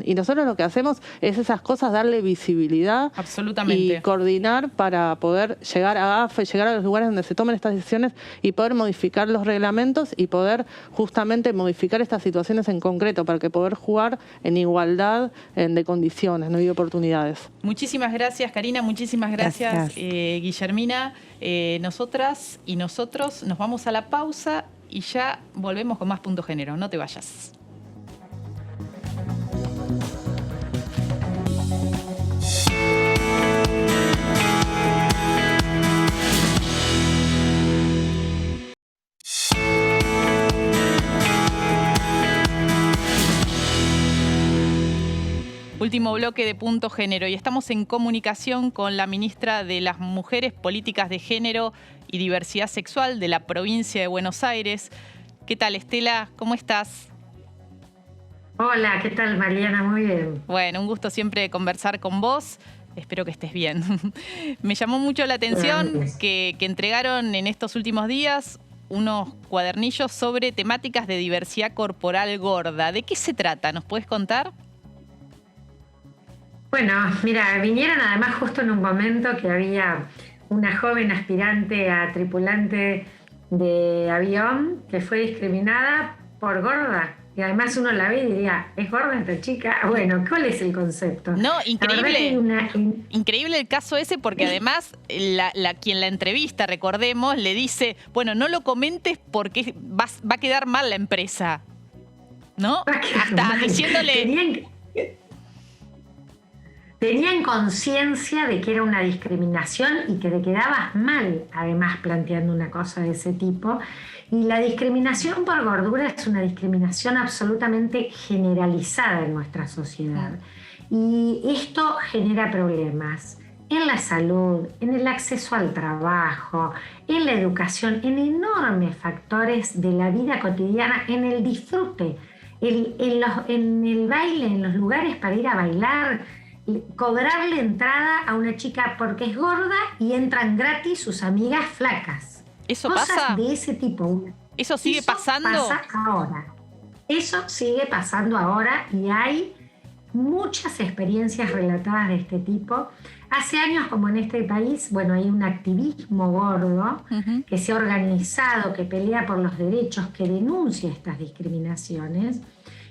Y nosotros lo que hacemos es esas cosas, darle visibilidad y coordinar para poder llegar a AFE, llegar a los lugares donde se tomen estas decisiones y poder modificar los reglamentos y poder justamente modificar estas situaciones en concreto para que poder jugar en igualdad de condiciones, no y de oportunidades. Muchísimas gracias, Karina, muchísimas gracias. Guillermina. Nosotras y nosotros nos vamos a la pausa y ya volvemos con más Punto Género. No te vayas. Último bloque de Punto Género y estamos en comunicación con la ministra de las Mujeres, Políticas de Género y Diversidad Sexual de la provincia de Buenos Aires. ¿Qué tal, Estela? ¿Cómo estás? Hola, ¿qué tal, Mariana? Muy bien. Bueno, un gusto siempre conversar con vos. Espero que estés bien. Me llamó mucho la atención que entregaron en estos últimos días unos cuadernillos sobre temáticas de diversidad corporal gorda. ¿De qué se trata? ¿Nos puedes contar? Bueno, mira, vinieron además justo en un momento que había una joven aspirante a tripulante de avión que fue discriminada por gorda. Y además uno la ve y diría, ¿es gorda esta chica? Bueno, ¿cuál es el concepto? No, increíble. Increíble el caso ese porque además quien la entrevista, recordemos, le dice, bueno, no lo comentes porque va a quedar mal la empresa. ¿No? Hasta diciéndole... Tenían conciencia de que era una discriminación y que le quedabas mal, además, planteando una cosa de ese tipo. Y la discriminación por gordura es una discriminación absolutamente generalizada en nuestra sociedad. Y esto genera problemas en la salud, en el acceso al trabajo, en la educación, en enormes factores de la vida cotidiana, en el disfrute, en el baile, en los lugares para ir a bailar, cobrarle entrada a una chica porque es gorda y entran gratis sus amigas flacas. ¿Eso Cosas pasa? De ese tipo. ¿Eso sigue pasando? Pasa ahora. Eso sigue pasando ahora y hay muchas experiencias relatadas de este tipo. Hace años, como en este país, bueno, hay un activismo gordo que se ha organizado, que pelea por los derechos, que denuncia estas discriminaciones.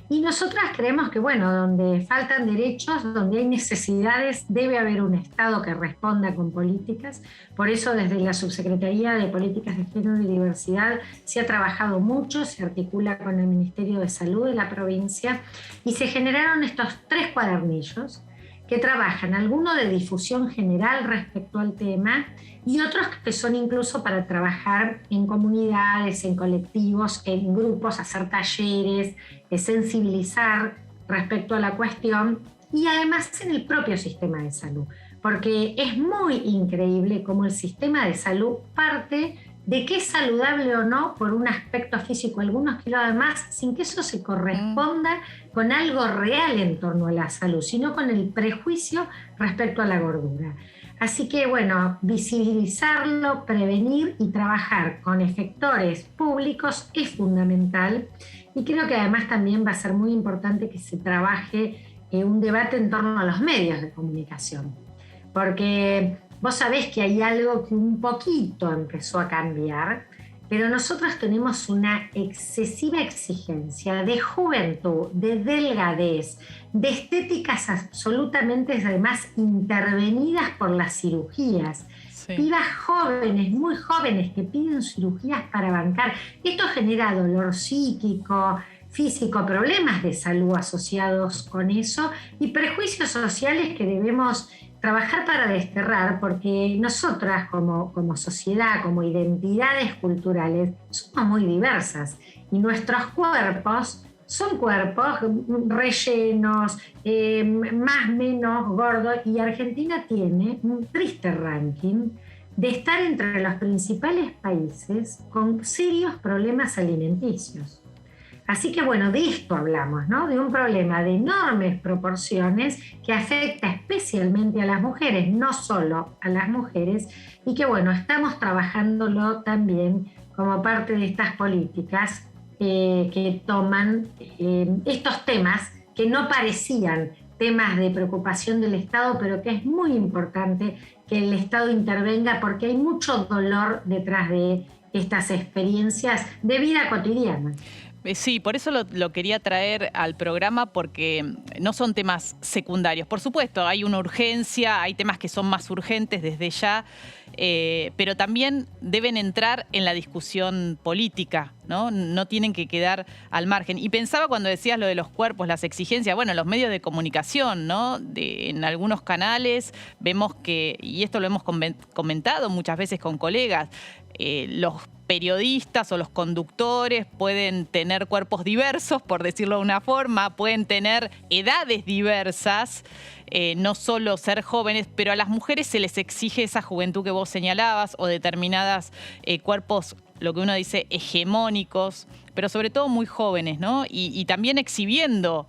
Y nosotras creemos que, bueno, donde faltan derechos, donde hay necesidades, debe haber un Estado que responda con políticas. Por eso, desde la Subsecretaría de Políticas de Género y Diversidad se ha trabajado mucho, se articula con el Ministerio de Salud de la provincia y se generaron estos 3 cuadernillos que trabajan, alguno de difusión general respecto al tema y otros que son incluso para trabajar en comunidades, en colectivos, en grupos, hacer talleres, sensibilizar respecto a la cuestión y además en el propio sistema de salud, porque es muy increíble cómo el sistema de salud parte de qué es saludable o no por un aspecto físico, algunos kilos de más, sin que eso se corresponda con algo real en torno a la salud, sino con el prejuicio respecto a la gordura. Así que, bueno, visibilizarlo, prevenir y trabajar con efectores públicos es fundamental. Y creo que además también va a ser muy importante que se trabaje un debate en torno a los medios de comunicación. Porque vos sabés que hay algo que un poquito empezó a cambiar, pero nosotros tenemos una excesiva exigencia de juventud, de delgadez, de estéticas absolutamente además intervenidas por las cirugías. Sí. Pibas jóvenes, muy jóvenes, que piden cirugías para bancar. Esto genera dolor psíquico, físico, problemas de salud asociados con eso y prejuicios sociales que debemos trabajar para desterrar, porque nosotras como sociedad, como identidades culturales, somos muy diversas y nuestros cuerpos son cuerpos rellenos, más o menos gordos, y Argentina tiene un triste ranking de estar entre los principales países con serios problemas alimenticios. Así que bueno, de esto hablamos, ¿no? De un problema de enormes proporciones que afecta especialmente a las mujeres, no solo a las mujeres, y que bueno, estamos trabajándolo también como parte de estas políticas que toman estos temas que no parecían temas de preocupación del Estado, pero que es muy importante que el Estado intervenga porque hay mucho dolor detrás de estas experiencias de vida cotidiana. Sí, por eso lo quería traer al programa, porque no son temas secundarios. Por supuesto, hay una urgencia, hay temas que son más urgentes desde ya, pero también deben entrar en la discusión política, ¿no? No tienen que quedar al margen. Y pensaba cuando decías lo de los cuerpos, las exigencias, bueno, los medios de comunicación, ¿no? En algunos canales vemos que, y esto lo hemos comentado muchas veces con colegas, los periodistas o los conductores pueden tener cuerpos diversos, por decirlo de una forma, pueden tener edades diversas, no solo ser jóvenes, pero a las mujeres se les exige esa juventud que vos señalabas o determinadas cuerpos, lo que uno dice, hegemónicos, pero sobre todo muy jóvenes, ¿no? Y también exhibiendo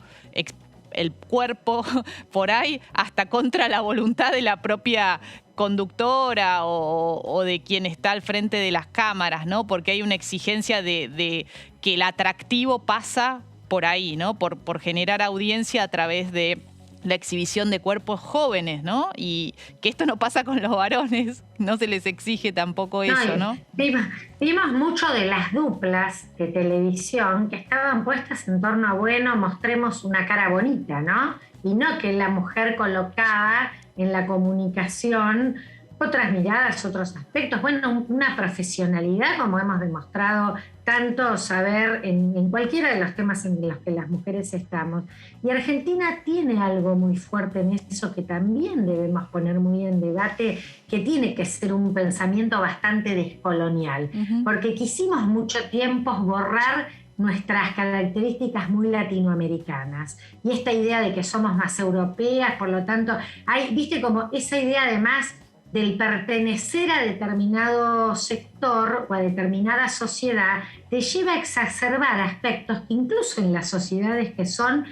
el cuerpo por ahí hasta contra la voluntad de la propia conductora o de quien está al frente de las cámaras, ¿no? Porque hay una exigencia de que el atractivo pasa por ahí, ¿no? Por generar audiencia a través de la exhibición de cuerpos jóvenes, ¿no? Y que esto no pasa con los varones, no se les exige tampoco eso, ¿no? Vimos mucho de las duplas de televisión que estaban puestas en torno a, bueno, mostremos una cara bonita, ¿no? Y no que la mujer colocaba en la comunicación otras miradas, otros aspectos, bueno, una profesionalidad como hemos demostrado tanto saber en cualquiera de los temas en los que las mujeres estamos. Y Argentina tiene algo muy fuerte en eso que también debemos poner muy en debate, que tiene que ser un pensamiento bastante descolonial, porque quisimos mucho tiempo borrar nuestras características muy latinoamericanas y esta idea de que somos más europeas, por lo tanto, hay, viste, como esa idea además del pertenecer a determinado sector o a determinada sociedad, te lleva a exacerbar aspectos que incluso en las sociedades que son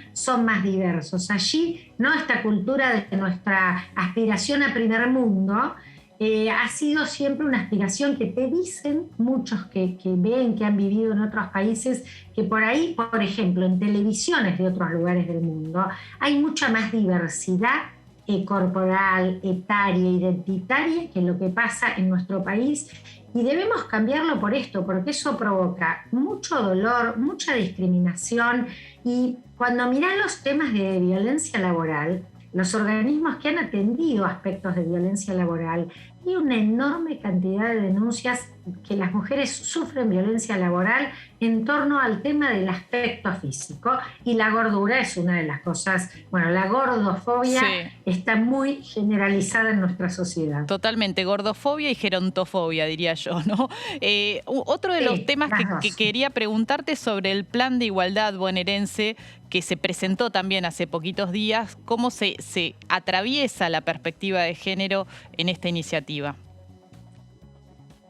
más diversos. Allí, ¿no? Esta cultura de nuestra aspiración a primer mundo ha sido siempre una aspiración que te dicen muchos que ven, que han vivido en otros países, que por ahí, por ejemplo, en televisiones de otros lugares del mundo, hay mucha más diversidad corporal, etaria, identitaria que lo que pasa en nuestro país, y debemos cambiarlo por esto, porque eso provoca mucho dolor, mucha discriminación. Y cuando mirás los temas de violencia laboral, los organismos que han atendido aspectos de violencia laboral, hay una enorme cantidad de denuncias que las mujeres sufren violencia laboral en torno al tema del aspecto físico, y la gordura es una de las cosas, bueno, la gordofobia está muy generalizada en nuestra sociedad. Totalmente, gordofobia y gerontofobia, diría yo, ¿no? Otro de los temas que quería preguntarte sobre el plan de igualdad bonaerense que se presentó también hace poquitos días, ¿cómo se atraviesa la perspectiva de género en esta iniciativa?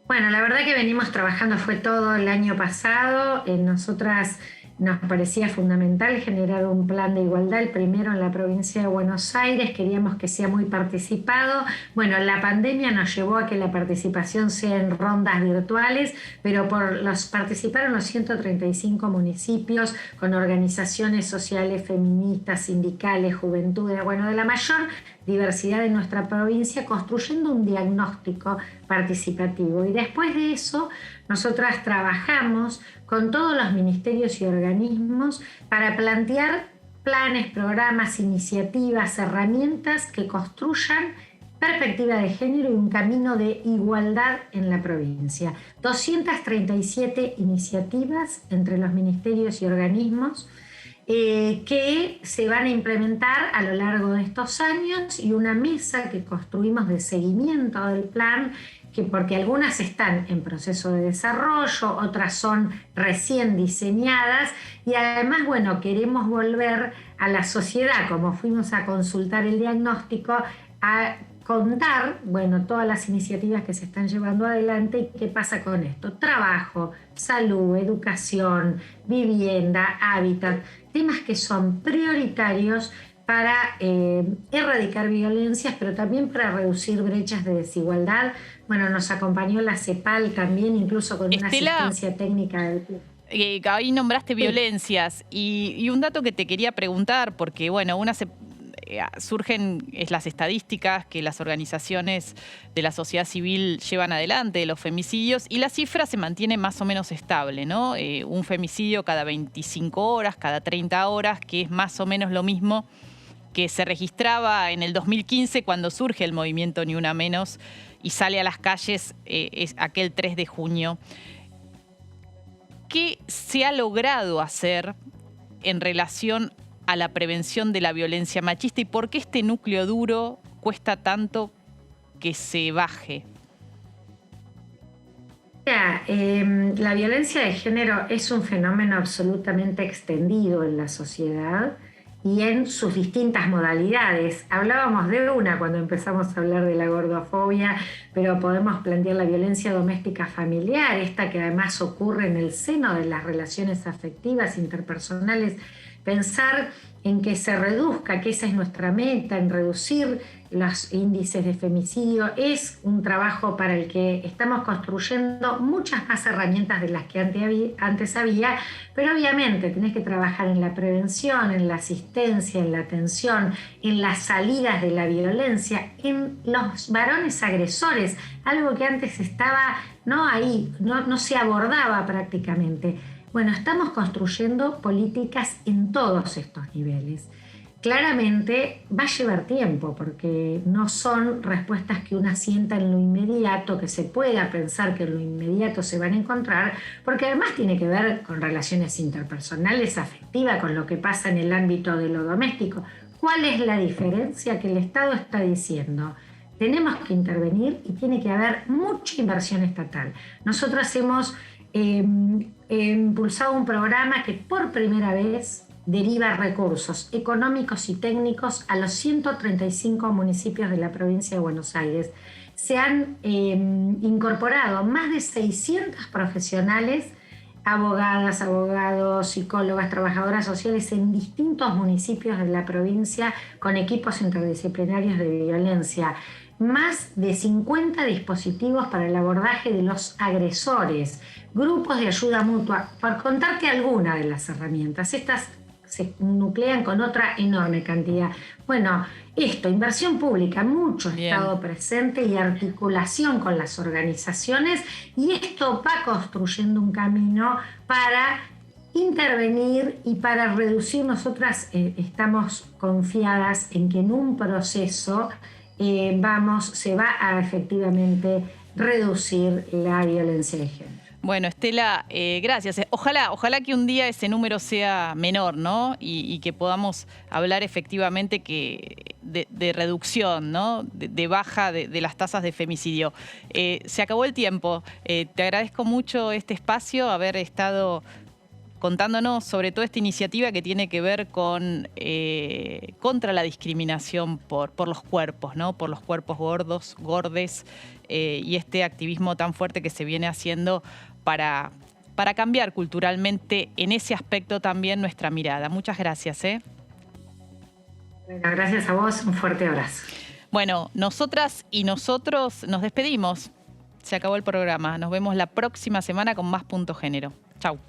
Bueno, la verdad que venimos trabajando, fue todo el año pasado. Nosotras nos parecía fundamental generar un plan de igualdad, el primero en la provincia de Buenos Aires, queríamos que sea muy participado. Bueno, la pandemia nos llevó a que la participación sea en rondas virtuales, pero participaron los 135 municipios con organizaciones sociales, feministas, sindicales, juventudes, bueno, de la mayor diversidad de nuestra provincia, construyendo un diagnóstico participativo. Y después de eso, nosotras trabajamos con todos los ministerios y organismos para plantear planes, programas, iniciativas, herramientas que construyan perspectiva de género y un camino de igualdad en la provincia. 237 iniciativas entre los ministerios y organismos que se van a implementar a lo largo de estos años, y una mesa que construimos de seguimiento del plan, porque algunas están en proceso de desarrollo, otras son recién diseñadas, y además, bueno, queremos volver a la sociedad, como fuimos a consultar el diagnóstico, a contar, bueno, todas las iniciativas que se están llevando adelante y qué pasa con esto. Trabajo, salud, educación, vivienda, hábitat, temas que son prioritarios para erradicar violencias, pero también para reducir brechas de desigualdad. Bueno, nos acompañó la CEPAL también, incluso con una asistencia técnica del club. Ahí nombraste violencias y un dato que te quería preguntar, porque bueno, surgen las estadísticas que las organizaciones de la sociedad civil llevan adelante de los femicidios, y la cifra se mantiene más o menos estable, ¿no? Un femicidio cada 25 horas, cada 30 horas, que es más o menos lo mismo que se registraba en el 2015 cuando surge el movimiento Ni Una Menos y sale a las calles aquel 3 de junio. ¿Qué se ha logrado hacer en relación a la prevención de la violencia machista y por qué este núcleo duro cuesta tanto que se baje? La violencia de género es un fenómeno absolutamente extendido en la sociedad y en sus distintas modalidades. Hablábamos de una cuando empezamos a hablar de la gordofobia, pero podemos plantear la violencia doméstica familiar, esta que además ocurre en el seno de las relaciones afectivas, interpersonales. Pensar en que se reduzca, que esa es nuestra meta, en reducir los índices de femicidio, es un trabajo para el que estamos construyendo muchas más herramientas de las que antes había, pero obviamente tenés que trabajar en la prevención, en la asistencia, en la atención, en las salidas de la violencia, en los varones agresores, algo que antes estaba ahí, no se abordaba prácticamente. Bueno, estamos construyendo políticas en todos estos niveles. Claramente va a llevar tiempo porque no son respuestas que una sienta en lo inmediato, que se pueda pensar que en lo inmediato se van a encontrar, porque además tiene que ver con relaciones interpersonales, afectivas, con lo que pasa en el ámbito de lo doméstico. ¿Cuál es la diferencia? Que el Estado está diciendo: tenemos que intervenir y tiene que haber mucha inversión estatal. Nosotros hemos impulsado un programa que por primera vez deriva recursos económicos y técnicos a los 135 municipios de la provincia de Buenos Aires. Se han incorporado más de 600 profesionales, abogadas, abogados, psicólogas, trabajadoras sociales en distintos municipios de la provincia con equipos interdisciplinarios de violencia. Más de 50 dispositivos para el abordaje de los agresores, grupos de ayuda mutua, por contarte alguna de las herramientas. Estas se nuclean con otra enorme cantidad. Bueno, inversión pública, mucho Estado presente y articulación con las organizaciones, y esto va construyendo un camino para intervenir y para reducir. Nosotras estamos confiadas en que en un proceso se va a efectivamente reducir la violencia de género. Bueno, Estela, gracias. Ojalá que un día ese número sea menor, ¿no? Y que podamos hablar efectivamente de reducción, ¿no? De baja de las tasas de femicidio. Se acabó el tiempo. Te agradezco mucho este espacio, haber estado contándonos sobre toda esta iniciativa que tiene que ver con contra la discriminación por los cuerpos, ¿no? Por los cuerpos gordos, gordes, y este activismo tan fuerte que se viene haciendo para cambiar culturalmente en ese aspecto también nuestra mirada. Muchas gracias. Bueno, gracias a vos, un fuerte abrazo. Bueno, nosotras y nosotros nos despedimos. Se acabó el programa. Nos vemos la próxima semana con más Punto Género. Chau.